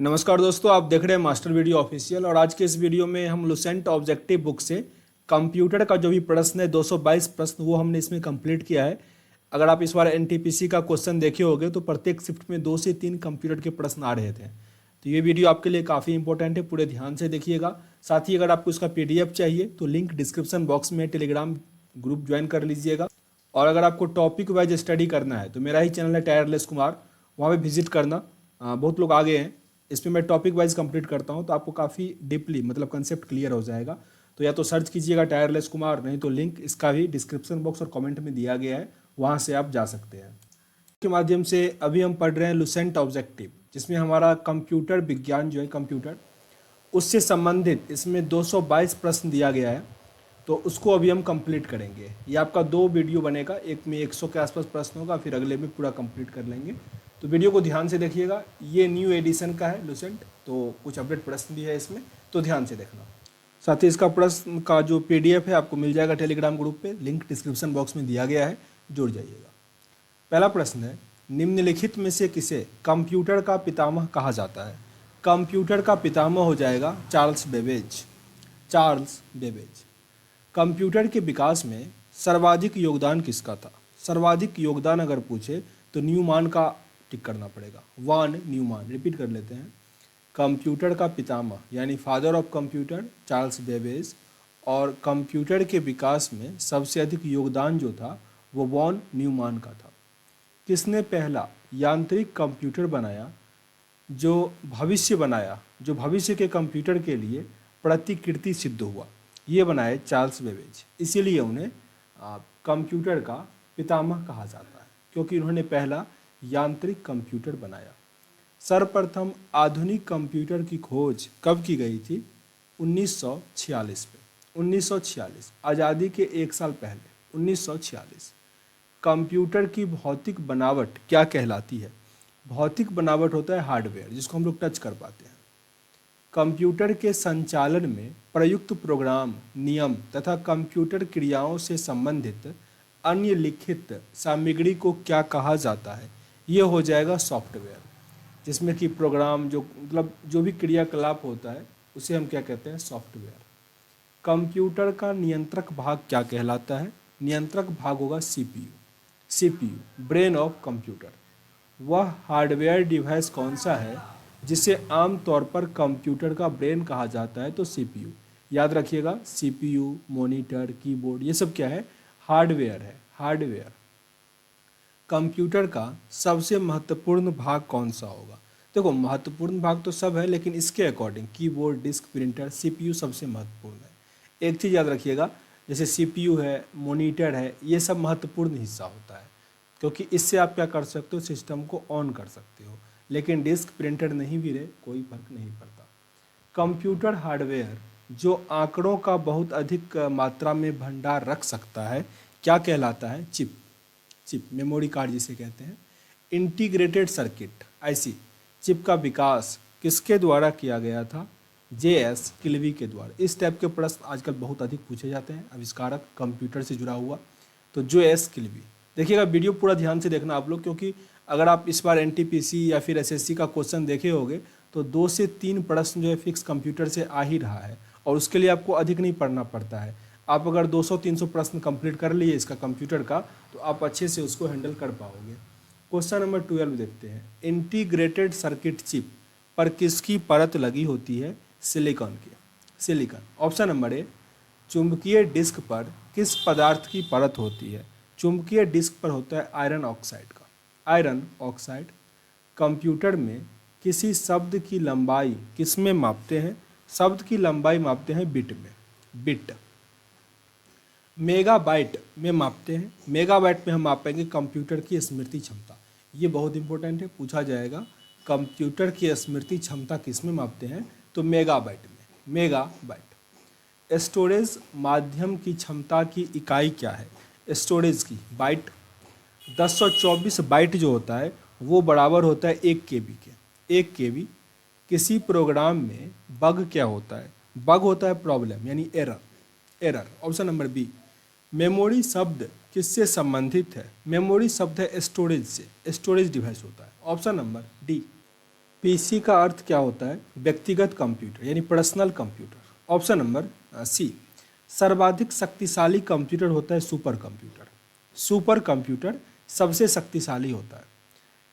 नमस्कार दोस्तों, आप देख रहे हैं मास्टर वीडियो ऑफिशियल। और आज के इस वीडियो में हम लुसेंट ऑब्जेक्टिव बुक से कंप्यूटर का जो भी प्रश्न है 222 प्रश्न वो हमने इसमें कंप्लीट किया है। अगर आप इस बार एनटीपीसी का क्वेश्चन देखे होंगे तो प्रत्येक शिफ्ट में 2 से 3 कंप्यूटर के प्रश्न आ रहे थे। तो ये वीडियो आपके लिए काफ़ी इंपॉर्टेंट है, पूरे ध्यान से देखिएगा। साथ ही अगर आपको इसका PDF चाहिए तो लिंक डिस्क्रिप्शन बॉक्स में, टेलीग्राम ग्रुप ज्वाइन कर लीजिएगा। और अगर आपको टॉपिक वाइज स्टडी करना है तो मेरा ही चैनल है टायरलेस कुमार, वहाँ पे विजिट करना। बहुत लोग आगे हैं इसमें, मैं टॉपिक वाइज कंप्लीट करता हूं तो आपको काफ़ी डीपली मतलब कंसेप्ट क्लियर हो जाएगा। तो या तो सर्च कीजिएगा टायरलेस कुमार, नहीं तो लिंक इसका भी डिस्क्रिप्शन बॉक्स और कमेंट में दिया गया है, वहां से आप जा सकते हैं। के माध्यम से अभी हम पढ़ रहे हैं लुसेंट ऑब्जेक्टिव, जिसमें हमारा कंप्यूटर विज्ञान जो है कंप्यूटर उससे संबंधित इसमें 222 प्रश्न दिया गया है। तो उसको अभी हम कंप्लीट करेंगे। ये आपका 2 वीडियो बनेगा, एक में 100 के आसपास प्रश्न होगा, फिर अगले में पूरा कंप्लीट कर लेंगे। तो वीडियो को ध्यान से देखिएगा। ये न्यू एडिशन का है लुसेंट, तो कुछ अपडेट प्रश्न भी है इसमें, तो ध्यान से देखना। साथ ही इसका प्रश्न का जो PDF है आपको मिल जाएगा टेलीग्राम ग्रुप पे, लिंक डिस्क्रिप्शन बॉक्स में दिया गया है, जुड़ जाइएगा। पहला प्रश्न है, निम्नलिखित में से किसे कंप्यूटर का पितामह कहा जाता है? कंप्यूटर का पितामह हो जाएगा Charles Babbage. Charles Babbage. Computer के विकास में सर्वाधिक योगदान किसका था? सर्वाधिक योगदान अगर पूछे तो न्यूमान का टिक करना पड़ेगा, वान न्यूमान। रिपीट कर लेते हैं, कंप्यूटर का पितामह यानी father of computer Charles Babbage, और कंप्यूटर के विकास में सबसे अधिक योगदान जो था वो वॉन न्यूमान का था। किसने पहला यांत्रिक कंप्यूटर बनाया जो भविष्य के कंप्यूटर के लिए प्रतिकृति सिद्ध हुआ? ये बनाए चार्ल्स बेबेज, इसीलिए उन्हें कंप्यूटर का पितामह कहा जाता है, क्योंकि उन्होंने पहला यांत्रिक कंप्यूटर बनाया। सर्वप्रथम आधुनिक कंप्यूटर की खोज कब की गई थी? 1946 में। 1946, आज़ादी के 1 साल पहले, 1946। कंप्यूटर की भौतिक बनावट क्या कहलाती है? भौतिक बनावट होता है हार्डवेयर, जिसको हम लोग टच कर पाते हैं। कंप्यूटर के संचालन में प्रयुक्त प्रोग्राम, नियम तथा कंप्यूटर क्रियाओं से संबंधित अन्य लिखित सामग्री को क्या कहा जाता है? ये हो जाएगा सॉफ्टवेयर, जिसमें कि प्रोग्राम जो मतलब जो भी क्रियाकलाप होता है उसे हम क्या कहते हैं? सॉफ्टवेयर। कंप्यूटर का नियंत्रक भाग क्या कहलाता है? नियंत्रक भाग होगा CPU। CPU brain of computer. वह हार्डवेयर डिवाइस कौन सा है जिसे आमतौर पर कंप्यूटर का ब्रेन कहा जाता है? तो CPU। याद रखिएगा, CPU, मॉनिटर, कीबोर्ड, ये सब क्या है? हार्डवेयर है, हार्डवेयर। कंप्यूटर का सबसे महत्वपूर्ण भाग कौन सा होगा? देखो, महत्वपूर्ण भाग तो सब है, लेकिन इसके according keyboard, disk, printer, CPU सबसे महत्वपूर्ण है। एक चीज़ याद रखिएगा, जैसे CPU है, मॉनिटर है, ये सब महत्वपूर्ण हिस्सा होता है, क्योंकि इससे आप क्या कर सकते हो? सिस्टम को ऑन कर सकते हो। लेकिन डिस्क, प्रिंटर नहीं भी रहे कोई फर्क नहीं पड़ता। कंप्यूटर हार्डवेयर जो आंकड़ों का बहुत अधिक मात्रा में भंडार रख सकता है क्या कहलाता है? चिप। चिप, मेमोरी कार्ड जिसे कहते हैं। इंटीग्रेटेड सर्किट IC चिप का विकास किसके द्वारा किया गया था? JS किल्वी के द्वारा। इस टाइप के प्रश्न आजकल बहुत अधिक पूछे जाते हैं, आविष्कारक कंप्यूटर से जुड़ा हुआ, तो JS किल्वी। देखिएगा, वीडियो पूरा ध्यान से देखना आप लोग, क्योंकि अगर आप इस बार NTPC या फिर SSC का क्वेश्चन देखे होंगे तो 2 से 3 प्रश्न जो है फिक्स कंप्यूटर से आ ही रहा है, और उसके लिए आपको अधिक नहीं पढ़ना पड़ता है। आप अगर 200-300 प्रश्न कंप्लीट कर लिए इसका कंप्यूटर का, तो आप अच्छे से उसको हैंडल कर पाओगे। क्वेश्चन नंबर 12 देखते हैं। इंटीग्रेटेड सर्किट चिप पर किसकी परत लगी होती है? सिलिकॉन की। सिलिकॉन। ऑप्शन नंबर A, चुंबकीय डिस्क पर किस पदार्थ की परत होती है? चुंबकीय डिस्क पर होता है आयरन ऑक्साइड का, आयरन ऑक्साइड। कंप्यूटर में किसी शब्द की लंबाई किस में मापते हैं? शब्द की लंबाई मापते हैं बिट में, बिट। मेगाबाइट में मापते हैं, मेगाबाइट में हम मापेंगे कंप्यूटर की स्मृति क्षमता। ये बहुत इंपॉर्टेंट है, पूछा जाएगा। कंप्यूटर की स्मृति क्षमता किस में मापते हैं? तो मेगाबाइट में, मेगाबाइट। स्टोरेज माध्यम की क्षमता की इकाई क्या है? स्टोरेज की बाइट। 1024 बाइट जो होता है वो बराबर होता है 1 KB के, 1 KB। किसी प्रोग्राम में बग क्या होता है? बग होता है प्रॉब्लम यानी error, error. Option number B। Memory शब्द किससे संबंधित है? मेमोरी शब्द है स्टोरेज से, स्टोरेज डिवाइस होता है। Option number D। पीसी का अर्थ क्या होता है? व्यक्तिगत कंप्यूटर यानी personal computer. Option number C. सर्वाधिक शक्तिशाली कंप्यूटर होता है सुपर कंप्यूटर। सुपर कंप्यूटर सबसे शक्तिशाली होता है।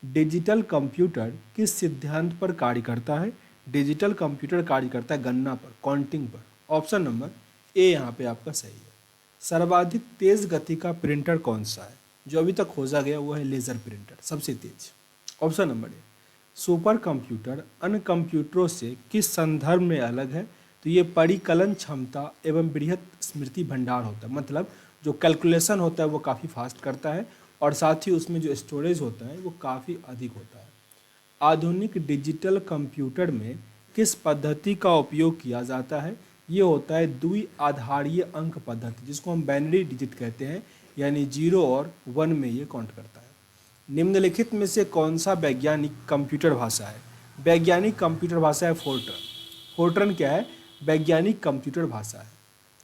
डिजिटल कंप्यूटर किस सिद्धांत पर कार्य करता है? डिजिटल कंप्यूटर कार्य करता है गणना पर, काउंटिंग पर। ऑप्शन नंबर ए यहाँ पे आपका सही है। सर्वाधिक तेज गति का प्रिंटर कौन सा है? जो अभी तक खोजा गया वो है लेजर प्रिंटर, सबसे तेज। Option number A. Super computer अन्य कंप्यूटरों से किस संदर्भ में अलग है? तो ये परिकलन क्षमता एवं बृहत स्मृति भंडार होता है, मतलब जो कैलकुलेशन होता है वो काफ़ी फास्ट करता है और साथ ही उसमें जो स्टोरेज होता है वो काफ़ी अधिक होता है। आधुनिक डिजिटल कंप्यूटर में किस पद्धति का उपयोग किया जाता है? ये होता है द्विआधारीय अंक पद्धति, जिसको हम बाइनरी डिजिट कहते हैं, यानी 0 और 1 में ये काउंट करता है। निम्नलिखित में से कौन सा वैज्ञानिक कंप्यूटर भाषा है? वैज्ञानिक कंप्यूटर भाषा है फोर्ट्रन। फोर्ट्रन क्या है? वैज्ञानिक कंप्यूटर भाषा है।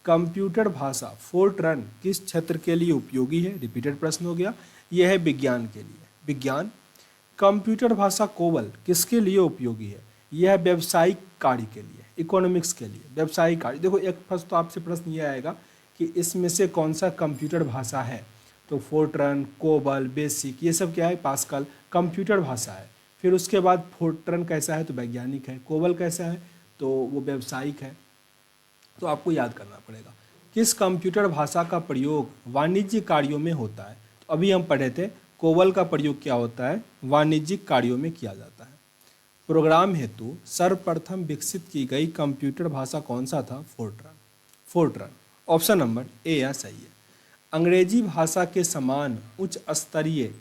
कंप्यूटर भाषा फोर्ट्रन किस क्षेत्र के लिए उपयोगी है? रिपीटेड प्रश्न हो गया। यह है विज्ञान के लिए, विज्ञान। कंप्यूटर भाषा कोबल किसके लिए उपयोगी है? यह है व्यावसायिक कार्य के लिए, इकोनॉमिक्स के लिए, व्यावसायिक कार्य। देखो एक फर्स्ट तो आपसे प्रश्न ये आएगा कि इसमें से कौन सा कंप्यूटर भाषा है? तो फोर्ट्रन, कोबल, बेसिक, ये सब क्या है? पास्कल कंप्यूटर भाषा है। फिर उसके बाद फोर्ट्रन कैसा है? तो वैज्ञानिक है। कोबल कैसा है? तो वो व्यावसायिक है। तो आपको याद करना पड़ेगा। किस कंप्यूटर भाषा का प्रयोग वाणिज्य कार्यों में होता है? तो अभी हम पढ़े थे कोबल का प्रयोग क्या होता है? वाणिज्यिक कार्यों में किया जाता है। प्रोग्राम हेतु सर्वप्रथम विकसित की गई कंप्यूटर भाषा कौन सा था? फोर्ट्रन। फोर्ट्रन। ऑप्शन नंबर ए या सही है। अंग्रेजी भाषा के समान उच्च स्तरीय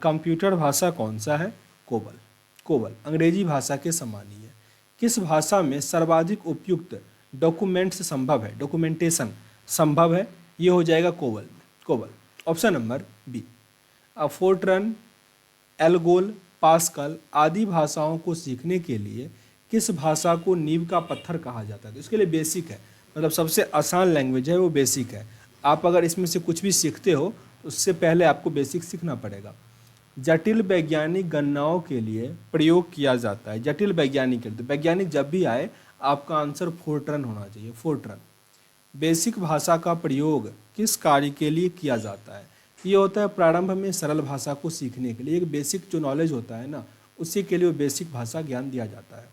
कंप्यूटर भाषा कौन सा है? कोबल। कोबल अंग्रेजी भाषा के समान ही है। किस भाषा में सर्वाधिक उपयुक्त डॉक्यूमेंट्स संभव है? डॉक्यूमेंटेशन संभव है, ये हो जाएगा कोबल में। COBOL. Option number B. FORTRAN, ALGOL, Pascal आदि भाषाओं को सीखने के लिए किस भाषा को नींव का पत्थर कहा जाता है? तो इसके लिए बेसिक है, मतलब सबसे आसान लैंग्वेज है वो बेसिक है। आप अगर इसमें से कुछ भी सीखते हो तो उससे पहले आपको बेसिक सीखना पड़ेगा। जटिल वैज्ञानिक गणनाओं के लिए प्रयोग किया जाता है। जटिल वैज्ञानिक के लिए, तो वैज्ञानिक जब भी आए आपका आंसर फोर्ट्रन होना चाहिए, फोर्ट्रन। बेसिक भाषा का प्रयोग किस कार्य के लिए किया जाता है? ये होता है प्रारंभ में सरल भाषा को सीखने के लिए। एक बेसिक जो नॉलेज होता है ना, उसी के लिए वो बेसिक भाषा ज्ञान दिया जाता है।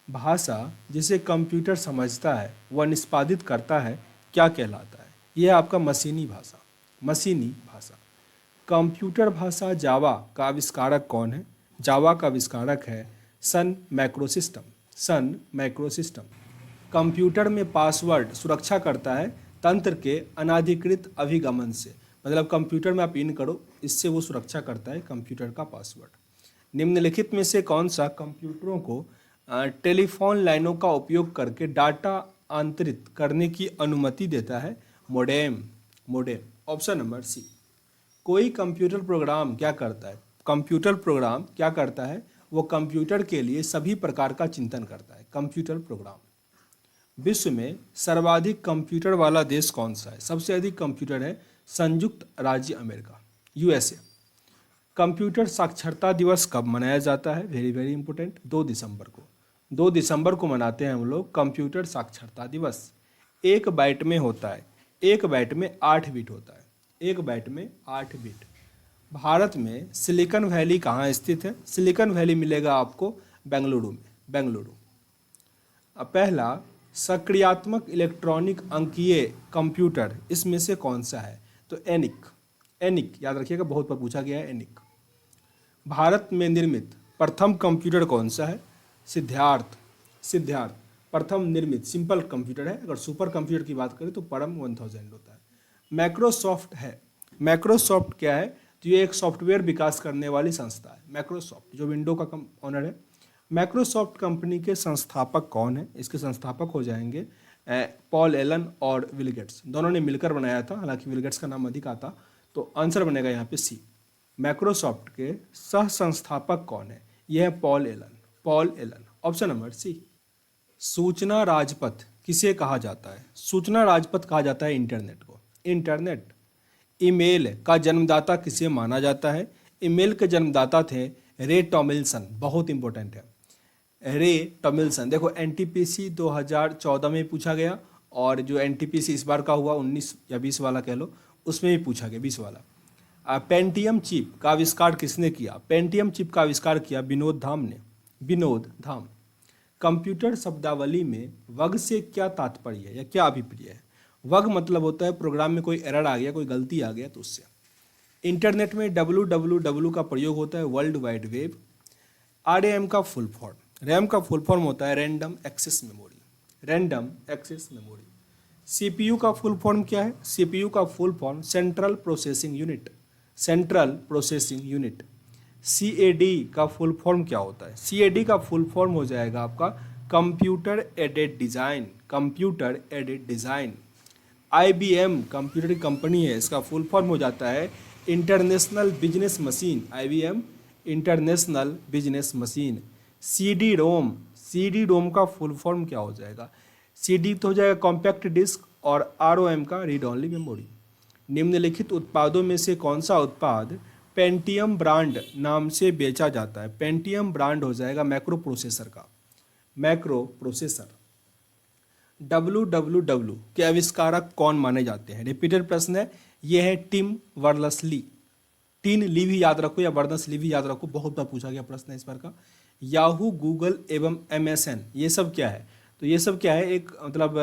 भाषा जिसे कंप्यूटर समझता है वह निष्पादित करता है क्या कहलाता है? यह है आपका मशीनी भाषा। मशीनी भाषा। कंप्यूटर भाषा जावा का आविष्कारक कौन है? जावा का आविष्कारक है सन मैक्रोसिस्टम। सन मैक्रोसिस्टम। कंप्यूटर में पासवर्ड सुरक्षा करता है तंत्र के अनाधिकृत अभिगमन से, मतलब कंप्यूटर में आप इन करो, इससे वो सुरक्षा करता है कंप्यूटर का पासवर्ड। निम्नलिखित में से कौन सा कंप्यूटरों को टेलीफोन लाइनों का उपयोग करके डाटा आंतरित करने की अनुमति देता है? Modem. Modem. Option number C. कोई कंप्यूटर प्रोग्राम क्या करता है? कंप्यूटर प्रोग्राम क्या करता है? वो कंप्यूटर के लिए सभी प्रकार का चिंतन करता है, कंप्यूटर प्रोग्राम। विश्व में सर्वाधिक कंप्यूटर वाला देश कौन सा है? सबसे अधिक कंप्यूटर है संयुक्त राज्य अमेरिका, यूएसए। कंप्यूटर साक्षरता दिवस कब मनाया जाता है? वेरी वेरी इंपॉर्टेंट, 2 दिसंबर को। 2 दिसंबर को मनाते हैं हम लोग कंप्यूटर साक्षरता दिवस। 1 बाइट में होता है, 1 बाइट में 8 बिट होता है, 1 बाइट में 8 बिट। भारत में सिलिकॉन वैली कहाँ स्थित है? सिलिकॉन वैली मिलेगा आपको बेंगलुरु में, बेंगलुरु। पहला सक्रियात्मक इलेक्ट्रॉनिक अंकीय कंप्यूटर इसमें से कौन सा है? तो एनिक। एनिक याद रखिएगा, बहुत बार पूछा गया है एनिक। भारत में निर्मित प्रथम कंप्यूटर कौन सा है? सिद्धार्थ। सिद्धार्थ प्रथम निर्मित सिंपल कंप्यूटर है। अगर सुपर कंप्यूटर की बात करें तो परम 1000 होता है। माइक्रोसॉफ्ट है। माइक्रोसॉफ्ट क्या है? तो ये एक सॉफ्टवेयर विकास करने वाली संस्था है, माइक्रोसॉफ्ट, जो विंडो का ऑनर है। माइक्रोसॉफ्ट कंपनी के संस्थापक कौन है? इसके संस्थापक हो जाएंगे पॉल एलन और विल गेट्स, दोनों ने मिलकर बनाया था, हालांकि विल गेट्स का नाम अधिक आता। तो आंसर बनेगा यहाँ पे सी। माइक्रोसॉफ्ट के सह संस्थापक कौन है? यह है Paul Allen, Paul Allen. Option number C. सूचना राजपथ किसे कहा जाता है? सूचना राजपथ कहा जाता है इंटरनेट को, इंटरनेट। ईमेल का जन्मदाता किसे माना जाता है? ईमेल के जन्मदाता थे रे टॉमिल्सन, बहुत इंपॉर्टेंट है। रे टॉमिल्सन। देखो एनटीपीसी 2014 में पूछा गया, और जो एनटीपीसी इस बार का हुआ 19 या 20 वाला कह लो, उसमें भी पूछा गया 20 वाला। पेंटियम चिप का आविष्कार किसने किया? पेंटियम चिप का आविष्कार किया विनोद धाम ने, विनोद धाम। कंप्यूटर शब्दावली में वग से क्या तात्पर्य है या क्या अभिप्राय है? वग मतलब होता है प्रोग्राम में कोई एरर आ गया, कोई गलती आ गया तो उससे। इंटरनेट में www का प्रयोग होता है वर्ल्ड वाइड वेब। RAM का फुल फॉर्म, रैम का फुल फॉर्म होता है random access memory, random access memory. CPU का फुल फॉर्म क्या है? CPU का full form central processing unit, central processing unit. CAD का फुल फॉर्म क्या होता है? CAD का फुल फॉर्म हो जाएगा आपका computer aided design, computer aided design. IBM computer की कंपनी है, इसका फुल फॉर्म हो जाता है international business machine, IBM international business machine. CD-ROM, CD-ROM का फुल फॉर्म क्या हो जाएगा? CD तो हो जाएगा कॉम्पैक्ट डिस्क, और ROM का रीड ओनली मेमोरी। निम्नलिखित उत्पादों में से कौन सा उत्पाद पेंटियम ब्रांड नाम से बेचा जाता है? पेंटियम ब्रांड हो जाएगा मैक्रो प्रोसेसर का, मैक्रो प्रोसेसर। WWW के आविष्कारक कौन माने जाते हैं? रिपीटेड प्रश्न है, यह है टिम वर्नर्स-ली। टीन ली भी याद रखो या वर्नर्स-ली भी याद रखो, बहुत बार पूछा गया प्रश्न है इस बार का। याहू, गूगल एवं MSN ये सब क्या है? तो ये सब क्या है, एक मतलब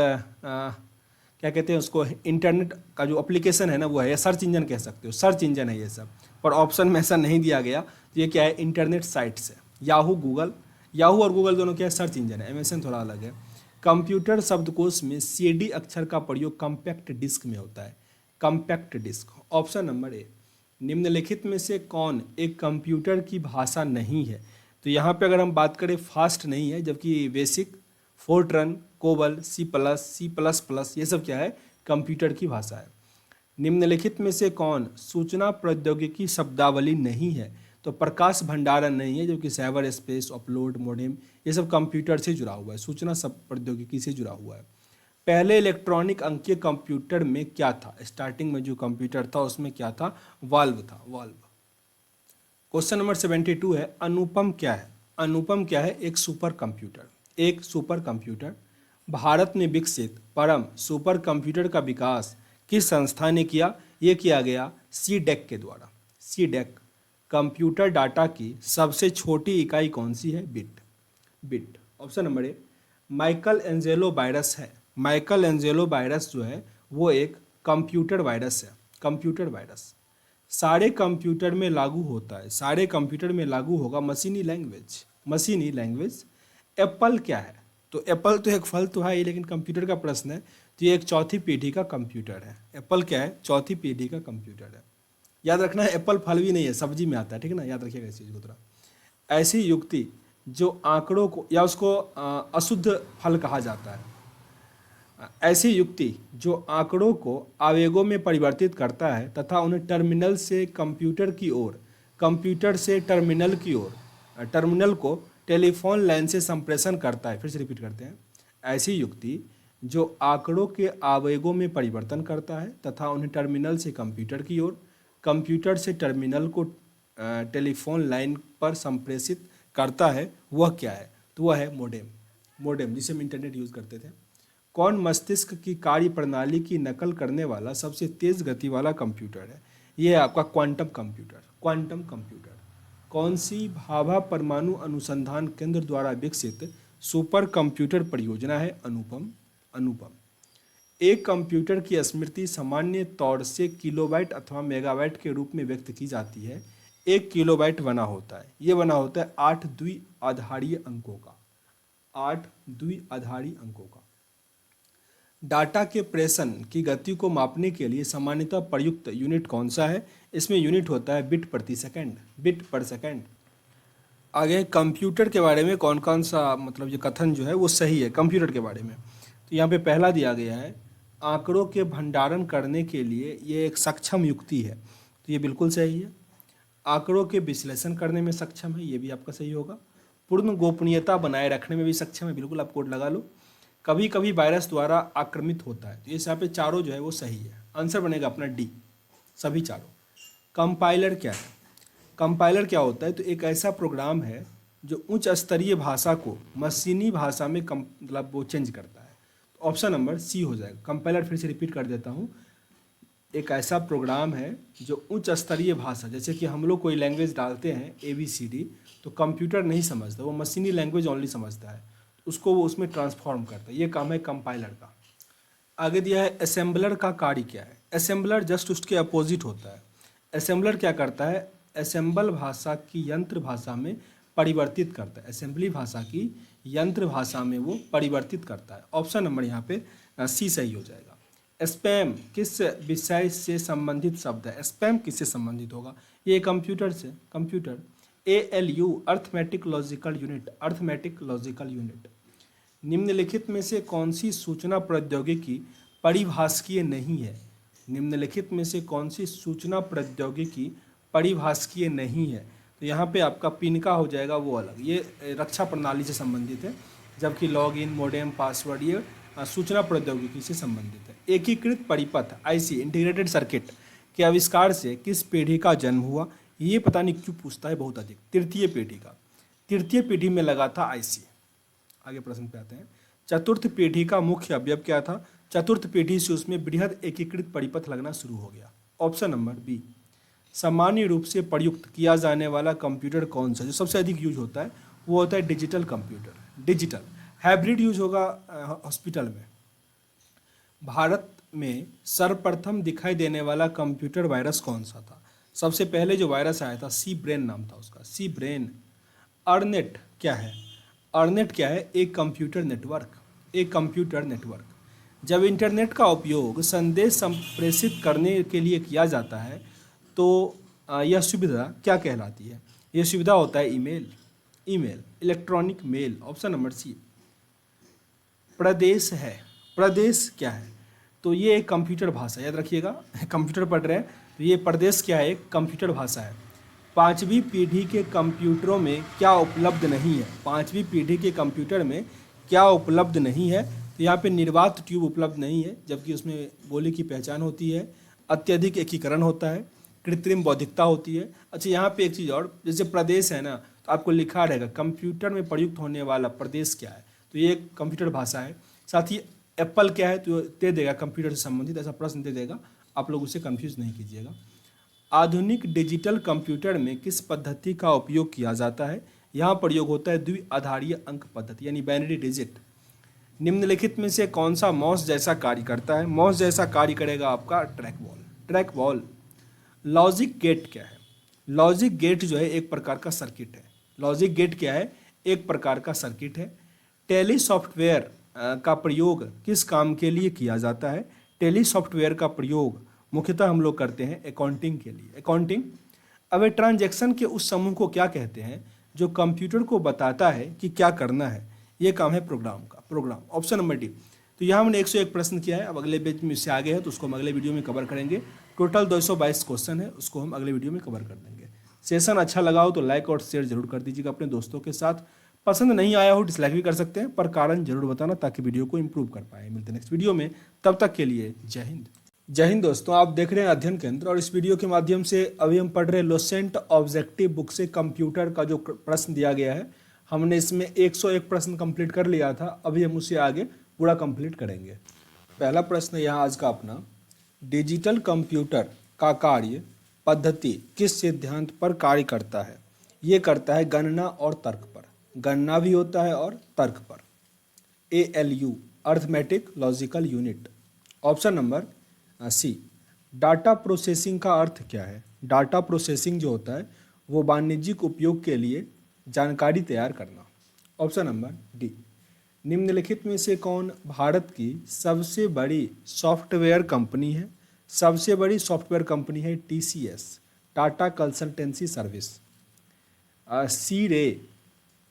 क्या कहते हैं उसको, इंटरनेट का जो एप्लीकेशन है ना वो है, या सर्च इंजन कह सकते हो, सर्च इंजन है ये सब। पर ऑप्शन में ऐसा नहीं दिया गया, तो ये क्या है, इंटरनेट साइट्स है। याहू गूगल, याहू और गूगल दोनों क्या है, सर्च इंजन है। MSN थोड़ा अलग है। कंप्यूटर शब्दकोश में CD अक्षर का प्रयोग कॉम्पैक्ट डिस्क में होता है, compact disk. Option number A. निम्नलिखित में से कौन एक कंप्यूटर की भाषा नहीं है? तो यहाँ पे अगर हम बात करें फास्ट नहीं है, जबकि बेसिक, फोर्ट्रन, कोबल, C++, ये सब क्या है, कंप्यूटर की भाषा है। निम्नलिखित में से कौन सूचना प्रौद्योगिकी शब्दावली नहीं है? तो प्रकाश भंडारण नहीं है, जबकि साइबर स्पेस, अपलोड, मोडेम ये सब कंप्यूटर से जुड़ा हुआ है, सूचना सब प्रौद्योगिकी से जुड़ा हुआ है। पहले इलेक्ट्रॉनिक अंकीय कंप्यूटर में क्या था? स्टार्टिंग में जो कंप्यूटर था उसमें क्या था? वाल्व था, वाल्व। क्वेश्चन नंबर 72 है, अनुपम क्या है? अनुपम क्या है? एक सुपर कंप्यूटर, एक सुपर कंप्यूटर। भारत में विकसित परम सुपर कंप्यूटर का विकास किस संस्था ने किया? ये किया गया CDEC के द्वारा, CDEC। कंप्यूटर डाटा की सबसे छोटी इकाई कौन सी है? Bit, bit. ऑप्शन नंबर ए। माइकल एंजेलो वायरस है, माइकल एंजेलो वायरस जो है वो एक कंप्यूटर वायरस है, कंप्यूटर वायरस। सारे कंप्यूटर में लागू होता है, सारे कंप्यूटर में लागू होगा मशीनी लैंग्वेज, मशीनी लैंग्वेज। एप्पल क्या है? तो एप्पल तो एक फल तो है ही, लेकिन कंप्यूटर का प्रश्न है, तो ये एक चौथी पीढ़ी का कंप्यूटर है। एप्पल क्या है? चौथी पीढ़ी का कंप्यूटर है। याद रखना है, एप्पल फल भी नहीं है, सब्जी में आता है, ठीक है ना, याद रखिएगा इस चीज़ को थोड़ा। ऐसी युक्ति जो आंकड़ों को, या उसको अशुद्ध फल कहा जाता है, ऐसी युक्ति जो आंकड़ों को आवेगों में परिवर्तित करता है तथा उन्हें टर्मिनल से कंप्यूटर की ओर, कंप्यूटर से टर्मिनल की ओर, टर्मिनल को टेलीफोन लाइन से संप्रेषण करता है। फिर से रिपीट करते हैं, ऐसी युक्ति जो आंकड़ों के आवेगों में परिवर्तन करता है तथा उन्हें टर्मिनल से कंप्यूटर की ओर, कंप्यूटर से टर्मिनल को टेलीफोन लाइन पर संप्रेषित करता है, वह क्या है? तो वह है मोडेम, मोडेम जिसे हम इंटरनेट यूज़ करते थे। कौन मस्तिष्क की कार्य प्रणाली की नकल करने वाला सबसे तेज गति वाला कंप्यूटर है? यह है आपका क्वांटम कंप्यूटर, क्वांटम कंप्यूटर। कौन सी भाभा परमाणु अनुसंधान केंद्र द्वारा विकसित सुपर कंप्यूटर परियोजना है? अनुपम, अनुपम। एक कंप्यूटर की स्मृति सामान्य तौर से किलोबाइट अथवा मेगाबाइट के रूप में व्यक्त की जाती है। 1 किलोबाइट बना होता है, ये बना होता है 8 द्विआधारीय अंकों का, 8 द्विआधारी अंकों का। डाटा के प्रेषण की गति को मापने के लिए सामान्यतः प्रयुक्त यूनिट कौन सा है? इसमें यूनिट होता है बिट प्रति सेकंड, बिट पर सेकंड। आगे कंप्यूटर के बारे में कौन कौन सा मतलब ये कथन जो है वो सही है कंप्यूटर के बारे में? तो यहाँ पे पहला दिया गया है, आंकड़ों के भंडारण करने के लिए ये एक सक्षम युक्ति है, तो ये बिल्कुल सही है। आंकड़ों के विश्लेषण करने में सक्षम है, ये भी आपका सही होगा। पूर्ण गोपनीयता बनाए रखने में भी सक्षम है, बिल्कुल आप कोड लगा लो। कभी कभी वायरस द्वारा आक्रमित होता है, तो ये यहाँ पे चारों जो है वो सही है, आंसर बनेगा अपना डी, सभी चारों। कंपाइलर क्या है? कंपाइलर क्या होता है? तो एक ऐसा प्रोग्राम है जो उच्च स्तरीय भाषा को मशीनी भाषा में मतलब वो चेंज करता है। तो ऑप्शन नंबर सी हो जाएगा। कंपाइलर फिर से रिपीट कर देता हूँ, एक ऐसा प्रोग्राम है जो उच्च स्तरीय भाषा, जैसे कि हम लोग कोई लैंग्वेज डालते हैं ABCD, तो कंप्यूटर नहीं समझता, वो मशीनी लैंग्वेज ओनली समझता है, उसको वो उसमें ट्रांसफॉर्म करता है। ये काम है कंपाइलर का। आगे दिया है असेंबलर का कार्य क्या है। असेंबलर जस्ट उसके अपोजिट होता है। असेंबलर क्या करता है, असेंबल भाषा की यंत्र भाषा में परिवर्तित करता है। असेंबली भाषा की यंत्र भाषा में वो परिवर्तित करता है। ऑप्शन नंबर यहाँ पे सी सही हो जाएगा। स्पैम किस विषय से संबंधित शब्द है। स्पैम किससे संबंधित होगा, ये कंप्यूटर से। Computer. ALU arithmetic logical unit. Arithmetic logical unit. निम्नलिखित में से कौन सी सूचना प्रौद्योगिकी परिभाषकीय नहीं है। निम्नलिखित में से कौन सी सूचना प्रौद्योगिकी परिभाषकीय नहीं है। तो यहाँ पे आपका पिन का हो जाएगा वो अलग, ये रक्षा प्रणाली से संबंधित है, जबकि लॉगिन, मोडेम, पासवर्ड ये सूचना प्रौद्योगिकी से संबंधित है। एकीकृत परिपथ IC इंटीग्रेटेड सर्किट के आविष्कार से किस पीढ़ी का जन्म हुआ। ये पता नहीं क्यों पूछता है बहुत अधिक। तृतीय पीढ़ी का। तृतीय पीढ़ी में लगा था IC। आगे प्रश्न पे आते हैं। चतुर्थ पीढ़ी का मुख्य अवयव क्या था। चतुर्थ पीढ़ी से उसमें बृहद एकीकृत परिपथ लगना शुरू हो गया। Option number B. सामान्य रूप से प्रयुक्त किया जाने वाला कंप्यूटर कौन सा, जो सबसे अधिक यूज होता है वो होता है digital computer. Digital. Hybrid use होगा हॉस्पिटल में। भारत में सर्वप्रथम दिखाई देने वाला कंप्यूटर वायरस कौन सा था। सबसे पहले जो वायरस आया था सी ब्रेन नाम था उसका, सी ब्रेन। अर्नेट क्या है। अर्नेट क्या है, एक कंप्यूटर नेटवर्क। एक कंप्यूटर नेटवर्क। जब इंटरनेट का उपयोग संदेश संप्रेषित करने के लिए किया जाता है तो यह सुविधा क्या कहलाती है। यह सुविधा होता है email. Email, electronic mail. Option number C. प्रदेश है। प्रदेश क्या है, तो ये एक कंप्यूटर भाषा, याद रखिएगा कंप्यूटर पढ़ रहे हैं तो ये प्रदेश क्या है, एक कंप्यूटर भाषा है। पांचवी पीढ़ी के कंप्यूटरों में क्या उपलब्ध नहीं है। पांचवी पीढ़ी के कंप्यूटर में क्या उपलब्ध नहीं है, तो यहाँ पे निर्वात ट्यूब उपलब्ध नहीं है, जबकि उसमें बोली की पहचान होती है, अत्यधिक एकीकरण होता है, कृत्रिम बौद्धिकता होती है। अच्छा यहाँ पे एक चीज़ और, जैसे प्रदेश है ना, तो आपको लिखा रहेगा कंप्यूटर में प्रयुक्त होने वाला प्रदेश क्या है, तो ये एक कंप्यूटर भाषा है। साथ ही एप्पल क्या है, तो दे देगा कंप्यूटर से संबंधित ऐसा प्रश्न दे देगा, आप लोग उसे कंफ्यूज नहीं कीजिएगा। आधुनिक डिजिटल कंप्यूटर में किस पद्धति का उपयोग किया जाता है। यहाँ प्रयोग होता है द्विआधारीय अंक पद्धति, यानी बाइनरी डिजिट। निम्नलिखित में से कौन सा माउस जैसा कार्य करता है। माउस जैसा कार्य करेगा आपका track ball. Track ball. Logic gate क्या है। लॉजिक गेट जो है एक प्रकार का सर्किट है। लॉजिक गेट क्या है, एक प्रकार का सर्किट है। टेली सॉफ्टवेयर का प्रयोग किस काम के लिए किया जाता है। टेली सॉफ्टवेयर का प्रयोग मुख्यतः हम लोग करते हैं अकाउंटिंग के लिए। अकाउंटिंग। अब ट्रांजैक्शन के उस समूह को क्या कहते हैं जो कंप्यूटर को बताता है कि क्या करना है। ये काम है प्रोग्राम का। प्रोग्राम। Option number D. तो यहाँ हमने 101 प्रश्न किया है, अब अगले पेज में इससे आगे है तो उसको हम अगले वीडियो में कवर करेंगे। टोटल 222 क्वेश्चन है, उसको हम अगले वीडियो में कवर कर देंगे। सेशन अच्छा लगा हो तो लाइक और शेयर जरूर कर दीजिएगा अपने दोस्तों के साथ। पसंद नहीं आया हो डिसलाइक भी कर सकते हैं, पर कारण जरूर बताना ताकि वीडियो को इंप्रूव कर पाए। मिलते हैं नेक्स्ट वीडियो में, तब तक के लिए जय हिंद। जय हिंद दोस्तों, आप देख रहे हैं अध्ययन केंद्र और इस वीडियो के माध्यम से अभी हम पढ़ रहे हैं लोसेंट ऑब्जेक्टिव बुक से कंप्यूटर का जो प्रश्न दिया गया है। हमने इसमें 101 प्रश्न कंप्लीट कर लिया था, अभी हम उसे आगे पूरा कंप्लीट करेंगे। पहला प्रश्न यहाँ आज का अपना, डिजिटल कंप्यूटर का कार्य पद्धति किस सिद्धांत पर कार्य करता है। ये करता है गणना और तर्क पर। गणना भी होता है और तर्क पर। ALU arithmetic logical unit. Option number C. Data processing का अर्थ क्या है। डाटा प्रोसेसिंग जो होता है वो वाणिज्यिक उपयोग के लिए जानकारी तैयार करना। Option number D. निम्नलिखित में से कौन भारत की सबसे बड़ी सॉफ्टवेयर कंपनी है। सबसे बड़ी सॉफ्टवेयर कंपनी है TCS, टाटा कंसल्टेंसी सर्विस। सी रे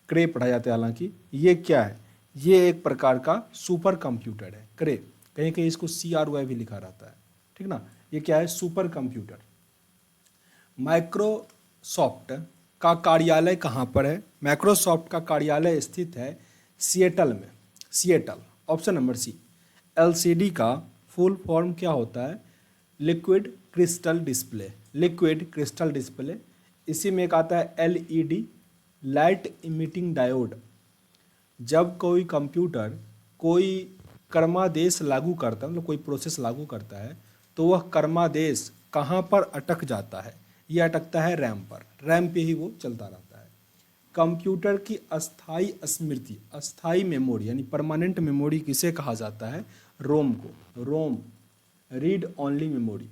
क्रे पढ़ा जाता है, हालांकि ये क्या है, ये एक प्रकार का सुपर कंप्यूटर है। क्रे, कहीं कहीं इसको CRY भी लिखा रहता है, ठीक ना। ये क्या है, सुपर कंप्यूटर। माइक्रोसॉफ्ट का कार्यालय कहाँ पर है। माइक्रोसॉफ्ट का कार्यालय स्थित है सिएटल में। Seattle. Option number C. LCD का फुल फॉर्म क्या होता है, liquid crystal display. Liquid crystal display. इसी में एक आता है LED, लाइट इमिटिंग डायोड। जब कोई कंप्यूटर कोई कर्मादेश लागू करता है, मतलब कोई प्रोसेस लागू करता है, तो वह कर्मादेश कहाँ पर अटक जाता है? ये अटकता है रैम पर। रैम पे ही वो चलता रहता है। कंप्यूटर की अस्थाई स्मृति, अस्थाई मेमोरी यानी परमानेंट मेमोरी किसे कहा जाता है? रोम को। रोम, रीड ओनली मेमोरी।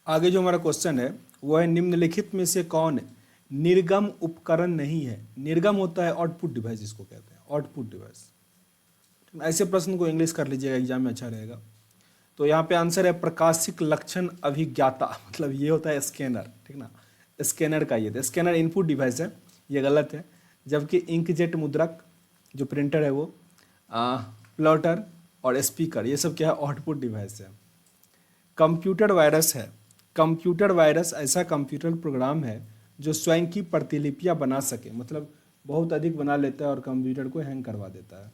आगे जो हमारा क्वेश्चन है वो है निम्नलिखित में से कौन निर्गम उपकरण नहीं है? निर्गम होता है आउटपुट डिवाइस, इसको कहते हैं आउटपुट डिवाइस। ऐसे प्रश्न को इंग्लिश कर लीजिएगा, एग्जाम में अच्छा रहेगा। तो यहाँ पे आंसर है प्रकाशिक लक्षण अभिज्ञाता, मतलब ये होता है स्कैनर, ठीक ना। स्कैनर का ये था, स्कैनर इनपुट डिवाइस है, ये गलत है। जबकि इंकजेट मुद्रक जो प्रिंटर है वो प्लॉटर और स्पीकर, ये सब क्या है? आउटपुट डिवाइस है। कंप्यूटर वायरस है। कंप्यूटर वायरस ऐसा कंप्यूटर प्रोग्राम है जो स्वयं की प्रतिलिपियां बना सके, मतलब बहुत अधिक बना लेता है और कंप्यूटर को हैंग करवा देता है।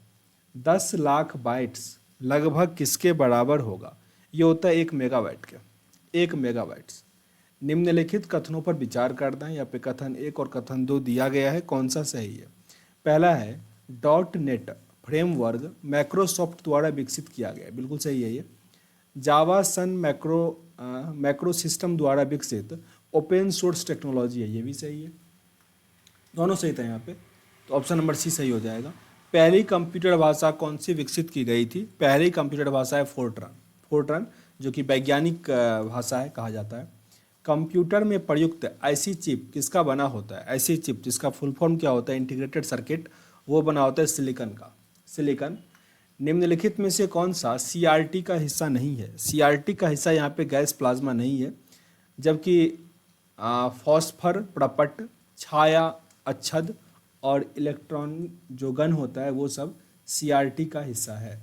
10 लाख बाइट्स लगभग किसके बराबर होगा? ये होता है 1 मेगाबाइट के। 1 मेगाबाइट्स। निम्नलिखित कथनों पर विचार करना है। यहाँ पे कथन 1 और कथन 2 दिया गया है, कौन सा सही है? पहला है डॉट नेट फ्रेमवर्क माइक्रोसॉफ्ट द्वारा विकसित किया गया, बिल्कुल सही है ये। जावा सन मैक्रो सिस्टम द्वारा विकसित ओपन सोर्स टेक्नोलॉजी है, ये भी सही है। दोनों सही था यहाँ पे, तो ऑप्शन नंबर सी सही हो जाएगा। पहली कंप्यूटर भाषा कौन सी विकसित की गई थी? पहली कंप्यूटर भाषा है फोर्ट्रन। फोर्ट्रन जो कि वैज्ञानिक भाषा है कहा जाता है। कंप्यूटर में प्रयुक्त ऐसी चिप किसका बना होता है? ऐसी चिप जिसका फुल फॉर्म क्या होता है? इंटीग्रेटेड सर्किट, वो बना होता है सिलिकॉन का। सिलिकॉन। निम्नलिखित में से कौन सा सीआरटी का हिस्सा नहीं है? सीआरटी का हिस्सा यहाँ पे गैस प्लाज्मा नहीं है, जबकि फॉस्फर प्रपट, छाया अच्छद और इलेक्ट्रॉन जो गन होता है वो सब सीआरटी का हिस्सा है।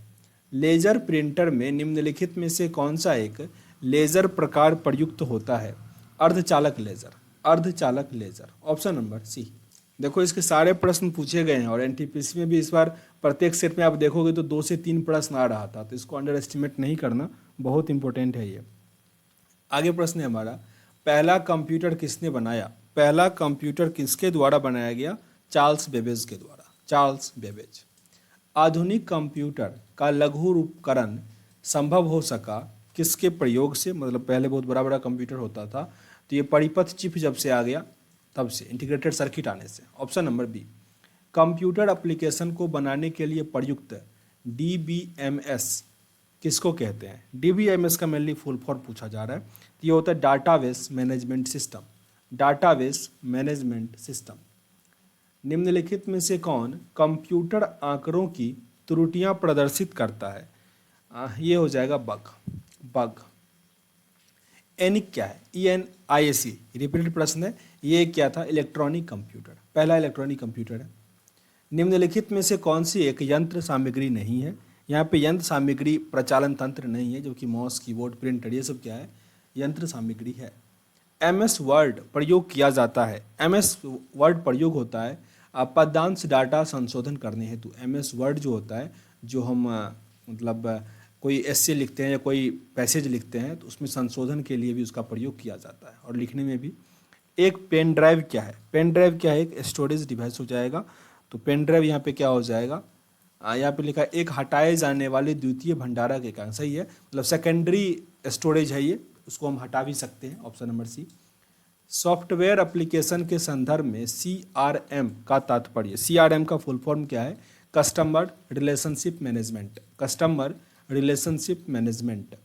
लेजर प्रिंटर में निम्नलिखित में से कौन सा एक लेजर प्रकार प्रयुक्त होता है? अर्धचालक लेजर। अर्धचालक लेजर, ऑप्शन नंबर सी। देखो इसके सारे प्रश्न पूछे गए हैं और एनटीपीसी में भी इस बार प्रत्येक सेट में आप देखोगे तो 2 से 3 प्रश्न आ रहा था, तो इसको अंडर एस्टिमेट नहीं करना, बहुत इंपॉर्टेंट है ये। आगे प्रश्न है हमारा, पहला कंप्यूटर किसने बनाया? पहला कंप्यूटर किसके द्वारा बनाया गया? चार्ल्स बेबेज के द्वारा। Charles Babbage. आधुनिक कंप्यूटर का लघु रूपकरण संभव हो सका किसके प्रयोग से? मतलब पहले बहुत बड़ा बड़ा कंप्यूटर होता था, तो ये परिपथ चिप जब से आ गया तब से, इंटीग्रेटेड सर्किट आने से। Option number B. Computer application को बनाने के लिए प्रयुक्त डीबीएमएस किसको कहते हैं? डीबीएमएस का मेनली फुल फॉर्म पूछा जा रहा है, तो ये होता है database management system. Database management system. निम्नलिखित में से कौन कंप्यूटर आंकड़ों की त्रुटियां प्रदर्शित करता है? ये हो जाएगा बग। बग। एनिक क्या है? ENIAC, रिपीटेड प्रश्न है। ये क्या था? इलेक्ट्रॉनिक कंप्यूटर, पहला इलेक्ट्रॉनिक कंप्यूटर है। निम्नलिखित में से कौन सी एक यंत्र सामग्री नहीं है? यहाँ पे यंत्र सामग्री प्रचालन तंत्र नहीं है, जो कि माउस, कीबोर्ड, प्रिंटर, ये सब क्या है? यंत्र सामग्री है। MS वर्ड प्रयोग किया जाता है। MS वर्ड प्रयोग होता है पदांश डाटा संशोधन करने हेतु। MS वर्ड जो होता है, जो हम मतलब कोई एस्से लिखते हैं या कोई पैसेज लिखते हैं तो उसमें संशोधन के लिए भी उसका प्रयोग किया जाता है, और लिखने में भी। एक पेन ड्राइव क्या है? पेन ड्राइव क्या है? एक स्टोरेज डिवाइस हो जाएगा। तो पेन ड्राइव यहाँ पे क्या हो जाएगा? यहाँ पे लिखा है एक हटाए जाने वाले द्वितीय भंडारण के कारण। सही है, मतलब सेकेंडरी स्टोरेज है ये, उसको हम हटा भी सकते हैं। Option number C. Software application के संदर्भ में CRM का तात्पर्य, CRM का फुल फॉर्म क्या है? Customer relationship management. Customer relationship management.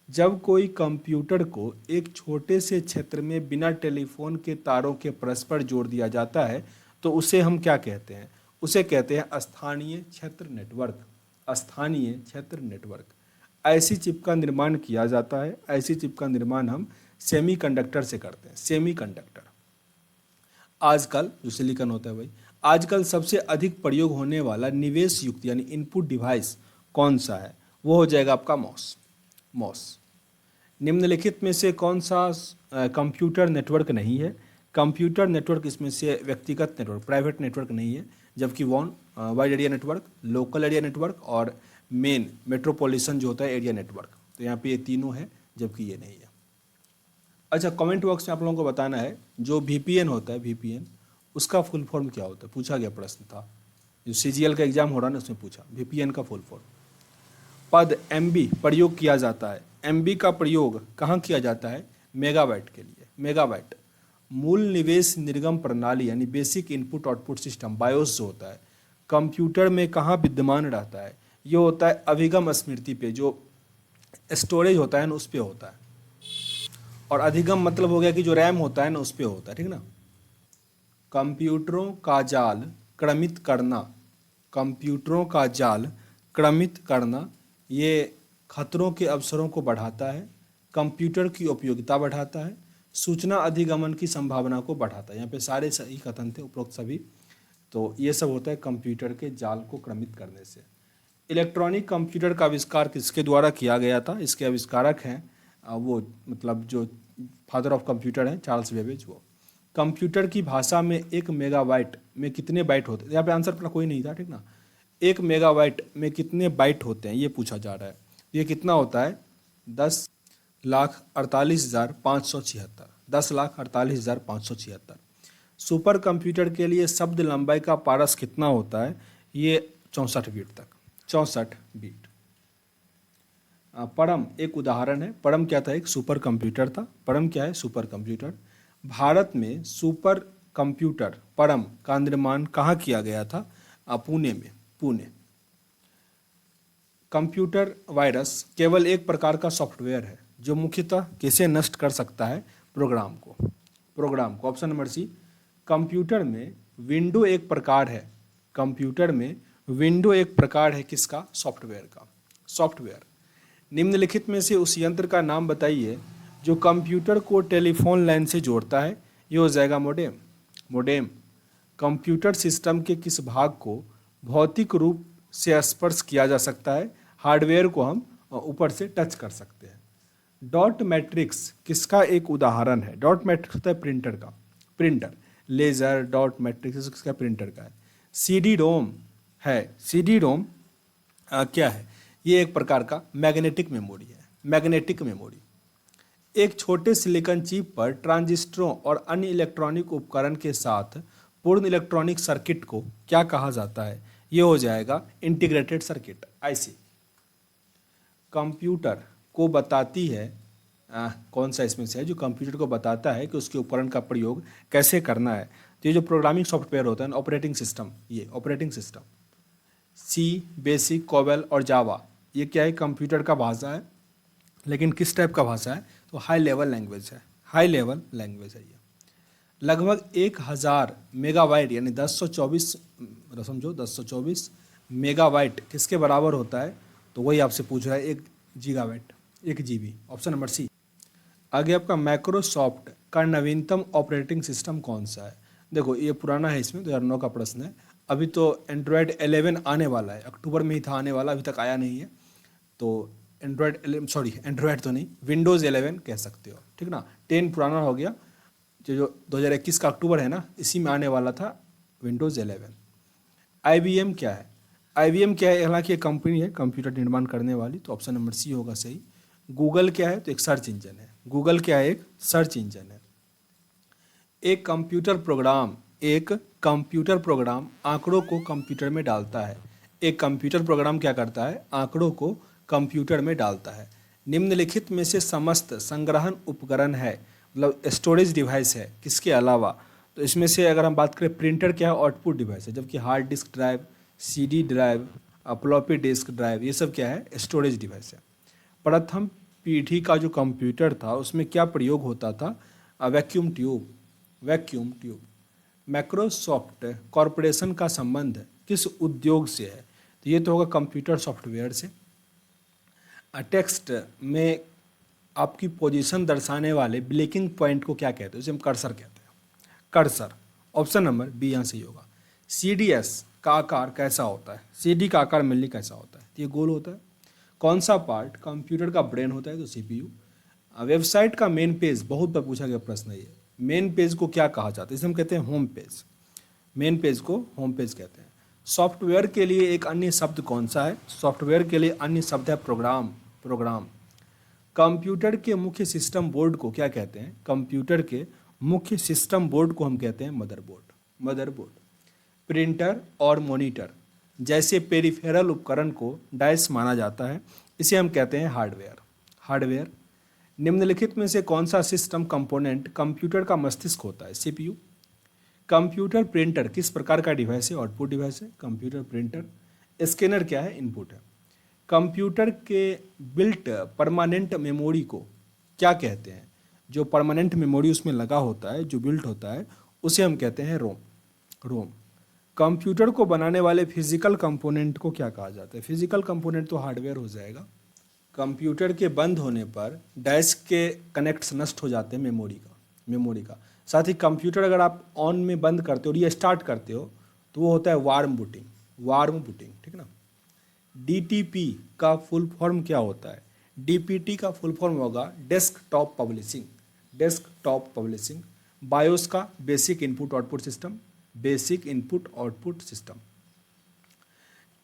जब कोई कंप्यूटर को एक छोटे से क्षेत्र में बिना टेलीफोन के तारों के परस्पर जोड़ दिया जाता है तो उसे हम क्या कहते हैं? उसे कहते हैं स्थानीय क्षेत्र नेटवर्क। स्थानीय क्षेत्र नेटवर्क। ऐसी चिप का निर्माण किया जाता है, ऐसी चिप का निर्माण हम सेमीकंडक्टर से करते हैं। सेमीकंडक्टर। आजकल जो सिलिकॉन होता है भाई, आजकल सबसे अधिक प्रयोग होने वाला निवेश युक्त यानी इनपुट डिवाइस कौन सा है? वो हो जाएगा आपका मॉस। मॉस। निम्नलिखित में से कौन सा कंप्यूटर नेटवर्क नहीं है? कंप्यूटर नेटवर्क इसमें से व्यक्तिगत नेटवर्क, प्राइवेट नेटवर्क नहीं है, जबकि wide area network, local area network और मेन मेट्रोपॉलिटन जो होता है एरिया नेटवर्क। तो यहाँ पे ये तीनों है, जबकि ये नहीं है। अच्छा, कमेंट बॉक्स में आप लोगों को बताना है जो VPN होता है, VPN उसका फुल फॉर्म क्या होता है, पूछा गया प्रश्न था, जो सीजीएल का एग्जाम हो रहा है ना उसमें पूछा, वीपीएन का फुल फॉर्म। पद एमबी प्रयोग किया जाता है, एमबी का प्रयोग कहाँ किया जाता है, मेगाबाइट के लिए, मेगाबाइट। मूल निवेश निर्गम प्रणाली यानी basic input output system, BIOS जो होता है कंप्यूटर में कहाँ विद्यमान रहता है, ये होता है अभिगम स्मृति पे, जो स्टोरेज होता है ना उस पे होता है। और अधिगम मतलब हो गया कि जो रैम होता है ना उस पे होता है, ठीक ना। कंप्यूटरों का जाल क्रमित करना, कंप्यूटरों का जाल क्रमित करना ये खतरों के अवसरों को बढ़ाता है, कंप्यूटर की उपयोगिता बढ़ाता है, सूचना अधिगमन की संभावना को बढ़ाता है। यहाँ पे सारे सही कथन थे उपरोक्त सभी। तो ये सब होता है कंप्यूटर के जाल को क्रमित करने से। इलेक्ट्रॉनिक कंप्यूटर का आविष्कार किसके द्वारा किया गया था, इसके आविष्कारक हैं वो मतलब जो फादर ऑफ कंप्यूटर हैं चार्ल्स बेबेज। वो कंप्यूटर की भाषा में 1 मेगाबाइट में कितने बाइट होते हैं, यहाँ पे आंसर अपना कोई नहीं था, ठीक ना। 1 मेगाबाइट में कितने बाइट होते हैं ये पूछा जा रहा है। ये कितना होता है, 10,48,576, 10,48,576। सुपर कंप्यूटर के लिए शब्द लंबाई का पारस कितना होता है, ये 64 बीट तक, 64 बीट। परम एक उदाहरण है, परम क्या था, एक सुपर कंप्यूटर था। परम क्या है, सुपर कंप्यूटर। भारत में सुपर कंप्यूटर परम का निर्माण कहाँ किया गया था, पुणे में, पुणे। कंप्यूटर वायरस केवल एक प्रकार का सॉफ्टवेयर है जो मुख्यतः किसे नष्ट कर सकता है, प्रोग्राम को, प्रोग्राम को। ऑप्शन नंबर सी, कंप्यूटर में विंडो एक प्रकार है, कंप्यूटर में विंडो एक प्रकार है किसका, सॉफ्टवेयर का, सॉफ्टवेयर। निम्नलिखित में से उस यंत्र का नाम बताइए जो कंप्यूटर को टेलीफोन लाइन से जोड़ता है, ये हो जाएगा मोडेम, मोडेम। कंप्यूटर सिस्टम के किस भाग को भौतिक रूप से स्पर्श किया जा सकता है, हार्डवेयर को हम ऊपर से टच कर सकते हैं। डॉट मैट्रिक्स किसका एक उदाहरण है, डॉट मैट्रिक्स होता है प्रिंटर का, प्रिंटर, लेजर डॉट मैट्रिक्स किसका, प्रिंटर का है। सीडी रोम है, सीडी रोम क्या है, ये एक प्रकार का मैग्नेटिक मेमोरी है, मैग्नेटिक मेमोरी। एक छोटे सिलिकॉन चिप पर ट्रांजिस्टरों और अन्य इलेक्ट्रॉनिक उपकरण के साथ पूर्ण इलेक्ट्रॉनिक सर्किट को क्या कहा जाता है, ये हो जाएगा इंटीग्रेटेड सर्किट, आईसी। कंप्यूटर को बताती है कौन सा इसमें से है जो कंप्यूटर को बताता है कि उसके उपकरण का प्रयोग कैसे करना है, तो ये जो प्रोग्रामिंग सॉफ्टवेयर होता है, ऑपरेटिंग सिस्टम, ये ऑपरेटिंग सिस्टम। सी, बेसिक, कोबेल और जावा ये क्या है, कंप्यूटर का भाषा है, लेकिन किस टाइप का भाषा है, तो हाई लेवल लैंग्वेज है, हाई लेवल लैंग्वेज है ये। लगभग 1000 मेगाबाइट यानी 1024, समझो 1024 मेगाबाइट किसके बराबर होता है, तो वही आपसे पूछ रहा है 1 gigabyte, 1 GB. Option number C. आगे आपका माइक्रोसॉफ्ट का नवीनतम ऑपरेटिंग सिस्टम कौन सा है, देखो ये पुराना है, इसमें 2009 का प्रश्न है। अभी तो एंड्रॉयड 11 आने वाला है, अक्टूबर में ही था आने वाला, अभी तक आया नहीं है। तो एंड्रॉयड 11, सॉरी एंड्रॉयड तो नहीं, विंडोज़ 11 कह सकते हो, ठीक ना। 10 पुराना हो गया, जो 2021 का अक्टूबर है ना, इसी में आने वाला था विंडोज़ 11। IBM क्या है, IBM क्या है, हालांकि एक कंपनी है कंप्यूटर निर्माण करने वाली, तो ऑप्शन नंबर सी होगा सही। गूगल क्या है, तो एक सर्च इंजन है, गूगल क्या है, एक सर्च इंजन है। एक कंप्यूटर प्रोग्राम आंकड़ों को कंप्यूटर में डालता है, एक कंप्यूटर प्रोग्राम क्या करता है, आंकड़ों को कंप्यूटर में डालता है। निम्नलिखित में से समस्त संग्रहण उपकरण है, मतलब स्टोरेज डिवाइस है किसके अलावा, तो इसमें से अगर हम बात करें प्रिंटर क्या है, आउटपुट डिवाइस है, जबकि hard disk drive, CD drive, floppy disk drive ये सब क्या है, स्टोरेज डिवाइस है। प्रथम पीढ़ी का जो कंप्यूटर था उसमें क्या प्रयोग होता था, vacuum tube, vacuum tube. Microsoft corporation का संबंध किस उद्योग से है, तो ये तो होगा कंप्यूटर सॉफ्टवेयर से। टेक्स्ट में आपकी पोजीशन दर्शाने वाले ब्लिंकिंग पॉइंट को क्या कहते हैं, उसे हम कर्सर कहते हैं, कर्सर। ऑप्शन नंबर बी यहाँ सही होगा। CDS का आकार कैसा होता है, CD का आकार मिलनी कैसा होता है, तो ये गोल होता है। कौन सा पार्ट कंप्यूटर का ब्रेन होता है, तो CPU। वेबसाइट का मेन पेज बहुत बार पूछा गया प्रश्न है ये, मेन पेज को क्या कहा जाता है, इसे हम कहते हैं होम पेज, मेन पेज को होम पेज कहते हैं। सॉफ्टवेयर के लिए एक अन्य शब्द कौन सा है, सॉफ्टवेयर के लिए अन्य शब्द है प्रोग्राम, प्रोग्राम। कंप्यूटर के मुख्य सिस्टम बोर्ड को क्या कहते हैं, कंप्यूटर के मुख्य सिस्टम बोर्ड को हम कहते हैं मदरबोर्ड, मदरबोर्ड। प्रिंटर और मॉनिटर जैसे पेरिफेरल उपकरण को डाइस माना जाता है, इसे हम कहते हैं हार्डवेयर। निम्नलिखित में से कौन सा सिस्टम कंपोनेंट कंप्यूटर का मस्तिष्क होता है? सीपीयू। कंप्यूटर प्रिंटर किस प्रकार का डिवाइस है? आउटपुट डिवाइस है कंप्यूटर प्रिंटर। स्कैनर क्या है? इनपुट है। कंप्यूटर के बिल्ट परमानेंट मेमोरी को क्या कहते हैं? जो परमानेंट मेमोरी उसमें लगा होता है, जो बिल्ट होता है, उसे हम कहते हैं रोम। कंप्यूटर को बनाने वाले फिजिकल कंपोनेंट को क्या कहा जाता है? फिजिकल कंपोनेंट तो हार्डवेयर हो जाएगा। कंप्यूटर के बंद होने पर डिस्क के कनेक्ट्स नष्ट हो जाते हैं मेमोरी का। साथ ही कंप्यूटर अगर आप ऑन में बंद करते हो, रीस्टार्ट करते हो, तो वो होता है वार्म बूटिंग, ठीक ना। डीटीपी का फुल फॉर्म क्या होता है? डीपीटी का फुल फॉर्म होगा डेस्कटॉप पब्लिशिंग। बायोस का बेसिक इनपुट आउटपुट सिस्टम।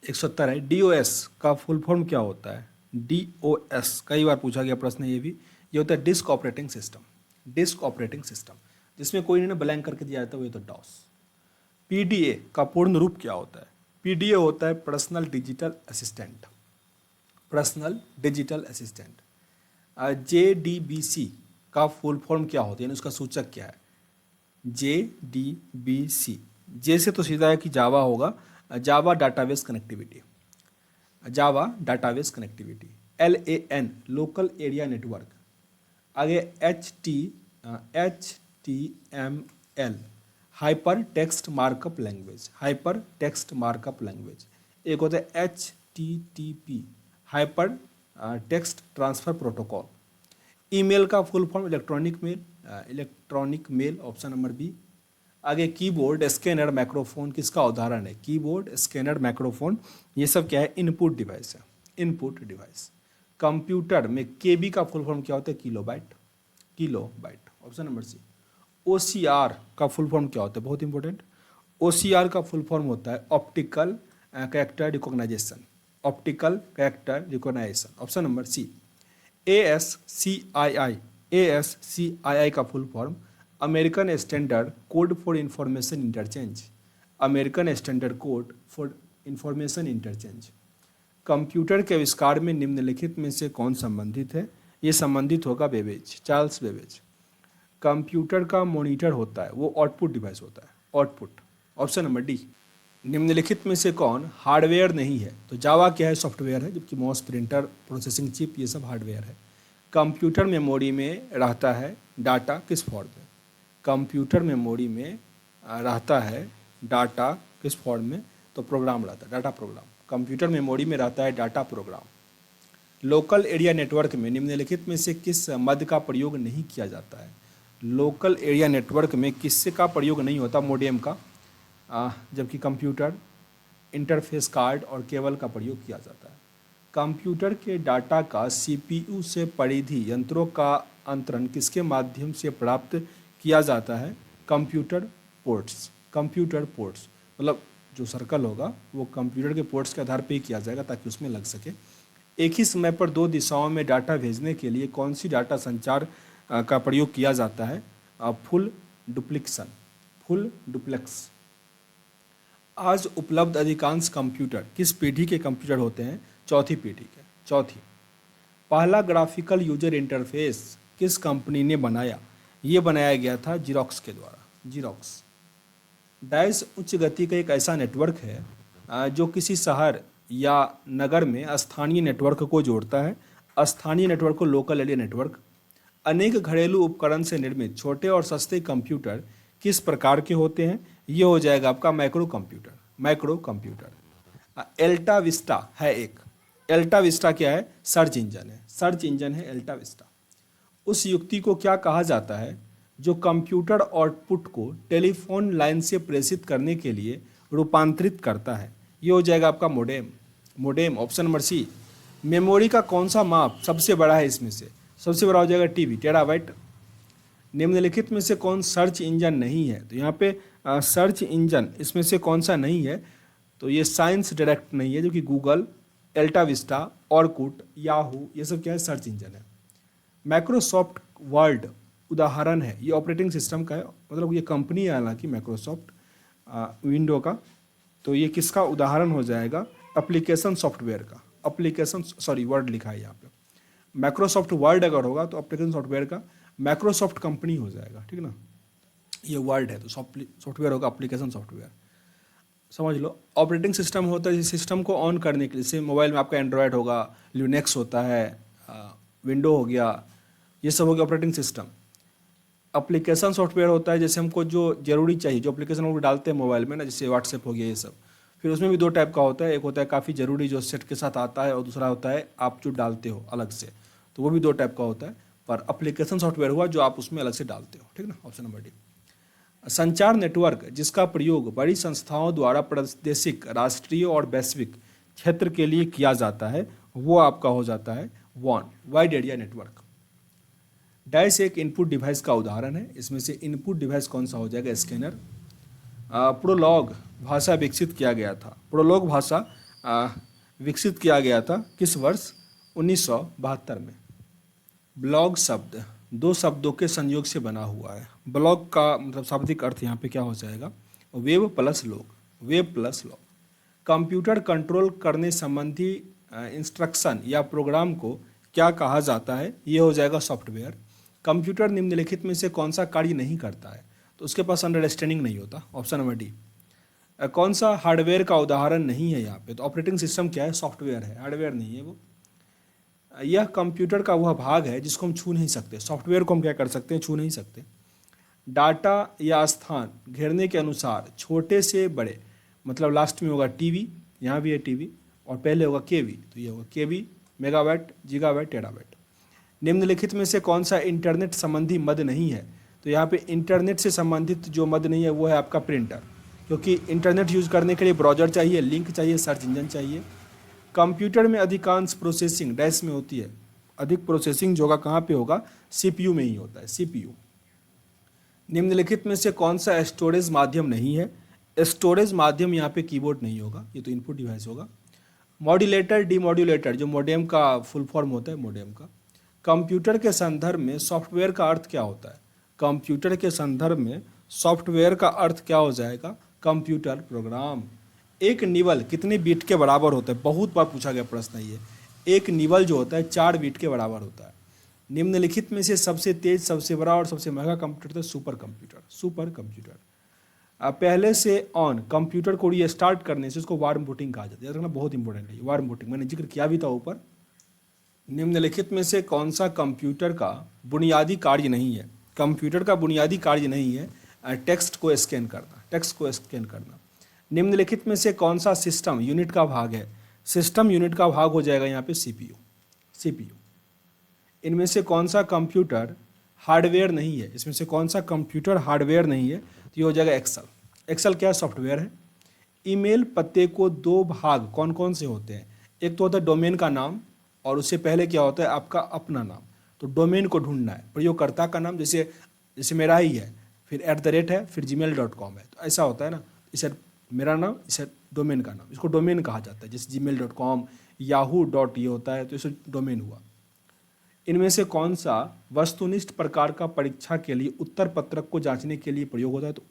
170 है। डीओएस का फुल फॉर्म क्या होता है? डीओएस कई बार पूछा गया प्रश्न, ये होता है डिस्क ऑपरेटिंग सिस्टम, जिसमें कोई ने ब्लैंक करके दिया जाता है, वो तो डॉस। पीडीए का पूर्ण रूप क्या होता है? पीडीए होता है पर्सनल डिजिटल असिस्टेंट। जेडीबीसी का फुल फॉर्म क्या होता है, यानी उसका सूचक क्या है? जेडीबीसी, जे से तो सीधा है कि जावा होगा, Java database connectivity. LAN local area network. आगे HTML hyper text markup language. एक होता है HTTP hyper text transfer protocol. Email का full form electronic mail, option number B. आगे कीबोर्ड, स्कैनर, माइक्रोफोन किसका उदाहरण है? कीबोर्ड, स्कैनर, माइक्रोफोन, ये सब क्या है? Input device. कंप्यूटर में केबी का फुल फॉर्म क्या होता है? Kilobyte, option number C. OCR का फुल फॉर्म क्या होता है? बहुत इंपॉर्टेंट। ओसीआर का फुल फॉर्म होता है optical character recognition, option number C. ASCII का full form American standard code for information interchange. Computer के आविष्कार में निम्नलिखित में से कौन संबंधित है? ये संबंधित होगा चार्ल्स बेबेज। कंप्यूटर का मॉनिटर होता है, वो आउटपुट डिवाइस होता है, ऑप्शन नंबर डी। निम्नलिखित में से कौन हार्डवेयर नहीं है? तो जावा क्या है? सॉफ्टवेयर है, जबकि माउस, प्रिंटर, प्रोसेसिंग चिप, ये सब हार्डवेयर है। कंप्यूटर मेमोरी में रहता है डाटा किस फॉर्म में? कंप्यूटर मेमोरी में रहता है डाटा किस फॉर्म में? तो प्रोग्राम रहता है, डाटा प्रोग्राम। कंप्यूटर मेमोरी में रहता है data program. Local area network में निम्नलिखित में से किस मद का प्रयोग नहीं किया जाता है? लोकल एरिया नेटवर्क में किससे का प्रयोग नहीं होता? मोडेम का। जबकि कंप्यूटर इंटरफेस कार्ड और केबल का प्रयोग किया जाता है। कंप्यूटर के डाटा का सीपीयू से परिधि यंत्रों का अंतरण किसके माध्यम से प्राप्त किया जाता है? कंप्यूटर पोर्ट्स, मतलब जो सर्कल होगा वो कंप्यूटर के पोर्ट्स के आधार पर ही किया जाएगा ताकि उसमें लग सके। एक ही समय पर दो दिशाओं में डाटा भेजने के लिए कौन सी डाटा संचार का प्रयोग किया जाता है? Full duplex. आज उपलब्ध अधिकांश कंप्यूटर किस पीढ़ी के कंप्यूटर होते हैं? चौथी पीढ़ी के। पहला ग्राफिकल यूजर इंटरफेस किस कंपनी ने बनाया? ये बनाया गया था जीरोक्स के द्वारा। डाइस उच्च गति का एक ऐसा नेटवर्क है जो किसी शहर या नगर में स्थानीय नेटवर्क को जोड़ता है। स्थानीय नेटवर्क को लोकल एरिया नेटवर्क। अनेक घरेलू उपकरण से निर्मित छोटे और सस्ते कंप्यूटर किस प्रकार के होते हैं? ये हो जाएगा आपका माइक्रो कंप्यूटर। एल्टा विस्टा है एक। एल्टा विस्टा क्या है? सर्च इंजन है एल्टा विस्टा। उस युक्ति को क्या कहा जाता है जो कंप्यूटर आउटपुट को टेलीफोन लाइन से प्रेषित करने के लिए रूपांतरित करता है? ये हो जाएगा आपका modem, option number C. Memory का कौन सा माप सबसे बड़ा है? इसमें से सबसे बड़ा हो जाएगा टीबी, टेराबाइट। निम्नलिखित में से कौन सर्च इंजन नहीं है? तो यहाँ पे सर्च इंजन इसमें से कौन सा नहीं है? तो ये साइंस डायरेक्ट नहीं है, जो कि Google, Elta Vista, Orkut, Yahoo, ये सब क्या है? सर्च इंजन है। माइक्रोसॉफ्ट वर्ड उदाहरण है, ये ऑपरेटिंग सिस्टम का है, मतलब ये कंपनी है हालांकि माइक्रोसॉफ्ट। विंडो का, तो ये किसका उदाहरण हो जाएगा? एप्लीकेशन सॉफ्टवेयर का। वर्ड लिखा है यहाँ पे। माइक्रोसॉफ्ट वर्ड अगर होगा तो एप्लीकेशन सॉफ्टवेयर का माइक्रोसॉफ्ट कंपनी हो जाएगा, ठीक ना। ये वर्ड है तो सॉफ्टवेयर होगा एप्लीकेशन सॉफ्टवेयर, समझ लो। ऑपरेटिंग सिस्टम होता है, सिस्टम को ऑन करने के लिए, जैसे मोबाइल में आपका एंड्रॉयड होगा, लिनक्स होता है, विंडो हो गया, ये सब हो गया ऑपरेटिंग सिस्टम। एप्लीकेशन सॉफ्टवेयर होता है जैसे हमको जो जरूरी चाहिए, जो एप्लीकेशन हम डालते हैं मोबाइल में ना, जैसे व्हाट्सएप हो गया ये सब। फिर उसमें भी दो टाइप का होता है, एक होता है काफ़ी ज़रूरी जो सेट के साथ आता है, और दूसरा होता है आप जो डालते हो अलग से, तो वो भी दो टाइप का होता है। पर एप्लीकेशन सॉफ्टवेयर हुआ जो आप उसमें अलग से डालते हो, ठीक ना। Option number D. संचार नेटवर्क जिसका प्रयोग बड़ी संस्थाओं द्वारा प्रादेशिक, राष्ट्रीय और वैश्विक क्षेत्र के लिए किया जाता है, वो आपका हो जाता है वॉन, वाइड एरिया नेटवर्क। डैश एक इनपुट डिवाइस का उदाहरण है, इसमें से इनपुट डिवाइस कौन सा हो जाएगा? स्कैनर। प्रोलॉग भाषा विकसित किया गया था, प्रोलॉग भाषा विकसित किया गया था किस वर्ष? 1972 में। ब्लॉग शब्द दो शब्दों के संयोग से बना हुआ है। ब्लॉग का मतलब शाब्दिक अर्थ यहाँ पे क्या हो जाएगा? Web plus log, web plus log. Computer control करने संबंधी इंस्ट्रक्शन या प्रोग्राम को क्या कहा जाता है? ये हो जाएगा सॉफ्टवेयर। कंप्यूटर निम्नलिखित में से कौन सा कार्य नहीं करता है? तो उसके पास अंडरस्टैंडिंग नहीं होता। Option number D. कौन सा हार्डवेयर का उदाहरण नहीं है यहाँ पे? तो ऑपरेटिंग सिस्टम क्या है? सॉफ्टवेयर है, हार्डवेयर नहीं है वो। यह कंप्यूटर का वह भाग है जिसको हम छू नहीं सकते। सॉफ्टवेयर को हम क्या कर सकते हैं? छू नहीं सकते। डाटा या स्थान घेरने के अनुसार छोटे से बड़े, मतलब लास्ट में होगा टीवी, यहाँ भी है टीवी, और पहले होगा केवी, तो ये होगा केवी, मेगावाट, गीगावाट, टेरावाट। निम्नलिखित में से कौन सा इंटरनेट संबंधी मद नहीं है? तो यहाँ पे इंटरनेट से संबंधित जो मद नहीं है वो है आपका प्रिंटर, क्योंकि इंटरनेट यूज करने के लिए ब्राउजर चाहिए, लिंक चाहिए, सर्च इंजन चाहिए। कंप्यूटर में अधिकांश प्रोसेसिंग डैश में होती है, अधिक प्रोसेसिंग जो होगा कहाँ पे होगा? सीपीयू में ही होता है, सीपीयू। निम्नलिखित में से कौन सा स्टोरेज माध्यम नहीं है? स्टोरेज माध्यम यहाँ पे कीबोर्ड नहीं होगा, ये तो इनपुट डिवाइस होगा। मॉड्यूलेटर, डीमॉड्यूलेटर जो मॉडेम का फुल फॉर्म होता है, मॉडेम का। कंप्यूटर के संदर्भ में सॉफ्टवेयर का अर्थ क्या होता है? कंप्यूटर के संदर्भ में सॉफ्टवेयर का अर्थ क्या हो जाएगा? Computer program. एक निबल कितने बीट के बराबर होता है? बहुत बार पूछा गया प्रश्न है ये। एक निबल जो होता है 4 बीट के बराबर होता है। निम्नलिखित में से सबसे तेज, सबसे बड़ा और सबसे महंगा कंप्यूटर था सुपर कंप्यूटर, सुपर कंप्यूटर। पहले से ऑन कंप्यूटर को रीस्टार्ट करने से उसको वार्म बूटिंग कहा जाता है, याद रखना बहुत इंपॉर्टेंट है वार्म बूटिंग, मैंने जिक्र किया भी था ऊपर। निम्नलिखित में से कौन सा कंप्यूटर का बुनियादी कार्य नहीं है? कंप्यूटर का बुनियादी कार्य नहीं है टेक्स्ट को स्कैन करना, टेक्स्ट को स्कैन करना। निम्नलिखित में से कौन सा सिस्टम यूनिट का भाग है? सिस्टम यूनिट का भाग हो जाएगा यहाँ पे सीपीयू, सीपीयू। इनमें से कौन सा कंप्यूटर हार्डवेयर नहीं है? इसमें से कौन सा कंप्यूटर हार्डवेयर नहीं है? तो ये हो जाएगा एक्सेल। एक्सेल क्या सॉफ्टवेयर है। ईमेल पते को दो भाग कौन कौन से होते हैं? एक तो होता है डोमेन का नाम, और उससे पहले क्या होता है आपका अपना नाम। तो डोमेन को ढूंढना है, प्रयोगकर्ता का नाम, जैसे मेरा ही है, फिर @ है, फिर gmail.com है, तो ऐसा होता है ना। इसे मेरा नाम, इसे डोमेन का नाम, इसको डोमेन कहा जाता है। जैसे gmail.com, yahoo डॉट ये होता है, तो इसे डोमेन हुआ। इनमें से कौन सा वस्तुनिष्ठ प्रकार का परीक्षा के लिए उत्तर पत्रक को जांचने के लिए प्रयोग होता है? तो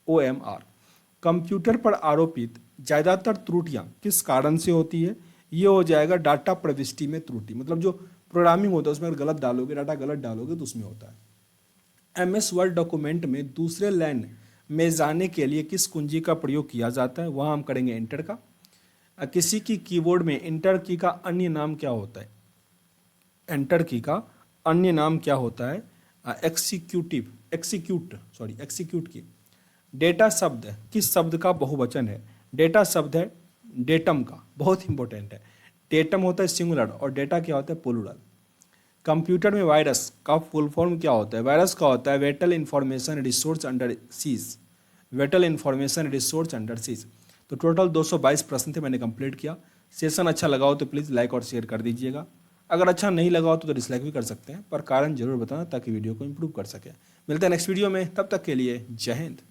OMR। कंप्यूटर पर आरोपित ज़्यादातर त्रुटियां किस कारण से होती है? ये हो जाएगा डाटा प्रविष्टि में त्रुटि, मतलब जो प्रोग्रामिंग होता है उसमें अगर गलत डालोगे, डाटा गलत डालोगे तो उसमें होता है। MS वर्ड डॉक्यूमेंट में दूसरे लाइन में जाने के लिए किस कुंजी का प्रयोग किया जाता है? वहाँ हम करेंगे एंटर का। किसी की कीबोर्ड में एंटर की का अन्य नाम क्या होता है? एंटर की का अन्य नाम क्या होता है? एक्सिक्यूट की। डेटा शब्द किस शब्द का बहुवचन है? डेटा शब्द है डेटम का, बहुत इंपॉर्टेंट है। डेटम होता है सिंगुलर और डेटा क्या होता है प्लूरल। कंप्यूटर में वायरस का फुल फॉर्म क्या होता है? वायरस का होता है vital information resource under seize, vital information resource under seize. तो टोटल 222 प्रश्न थे, मैंने कंप्लीट किया। सेशन अच्छा लगा हो तो प्लीज़ लाइक और शेयर कर दीजिएगा। अगर अच्छा नहीं लगा हो तो डिसलाइक भी कर सकते हैं, पर कारण जरूर बताना ताकि वीडियो को इम्प्रूव कर सके। मिलते हैं नेक्स्ट वीडियो में, तब तक के लिए जय हिंद।